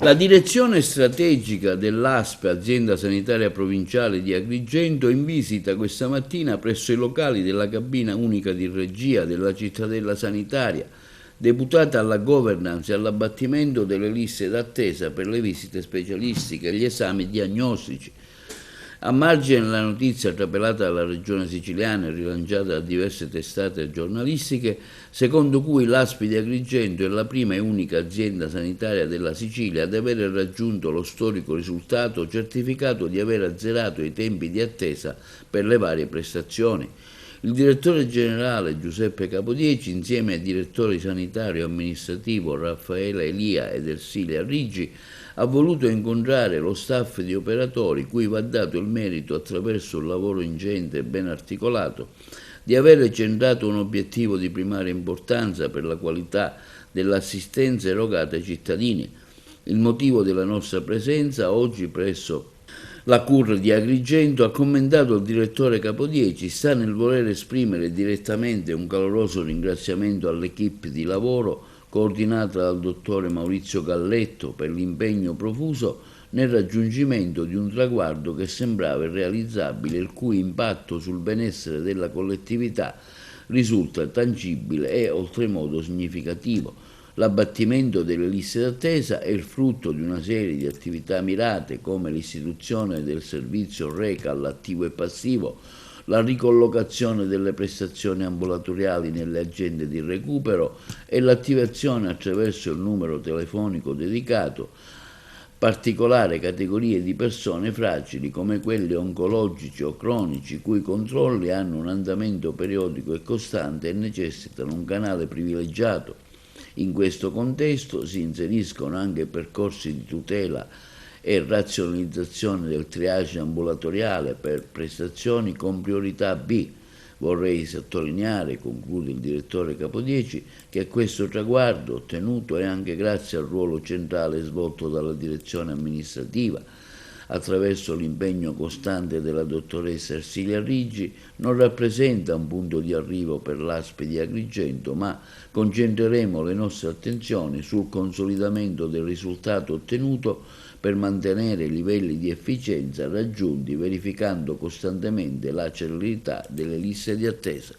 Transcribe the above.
La direzione strategica dell'ASP, azienda sanitaria provinciale di Agrigento, in visita questa mattina presso i locali della cabina unica di regia della cittadella sanitaria, deputata alla governance e all'abbattimento delle liste d'attesa per le visite specialistiche e gli esami diagnostici. A margine della notizia trapelata dalla regione siciliana e rilanciata da diverse testate giornalistiche, secondo cui l'ASP di Agrigento è la prima e unica azienda sanitaria della Sicilia ad aver raggiunto lo storico risultato certificato di aver azzerato i tempi di attesa per le varie prestazioni. Il direttore generale Giuseppe Capodieci, insieme al direttore sanitario amministrativo Raffaele Elia ed Ersilia Riggi, ha voluto incontrare lo staff di operatori cui va dato il merito, attraverso un lavoro ingente e ben articolato, di aver centrato un obiettivo di primaria importanza per la qualità dell'assistenza erogata ai cittadini. Il motivo della nostra presenza oggi presso la CUR di Agrigento, ha commentato il direttore Capodieci, sta nel voler esprimere direttamente un caloroso ringraziamento all'equipe di lavoro coordinata dal dottore Maurizio Galletto per l'impegno profuso nel raggiungimento di un traguardo che sembrava irrealizzabile, il cui impatto sul benessere della collettività risulta tangibile e oltremodo significativo. L'abbattimento delle liste d'attesa è il frutto di una serie di attività mirate come l'istituzione del servizio RECAL attivo e passivo, la ricollocazione delle prestazioni ambulatoriali nelle agende di recupero e l'attivazione attraverso il numero telefonico dedicato particolari categorie di persone fragili come quelli oncologici o cronici, cui controlli hanno un andamento periodico e costante e necessitano un canale privilegiato. In questo contesto si inseriscono anche percorsi di tutela e razionalizzazione del triage ambulatoriale per prestazioni con priorità B. Vorrei sottolineare, conclude il direttore Capodieci, che questo traguardo ottenuto è anche grazie al ruolo centrale svolto dalla direzione amministrativa, attraverso l'impegno costante della dottoressa Ersilia Riggi, non rappresenta un punto di arrivo per l'ASP di Agrigento, ma concentreremo le nostre attenzioni sul consolidamento del risultato ottenuto per mantenere i livelli di efficienza raggiunti, verificando costantemente la celerità delle liste di attesa.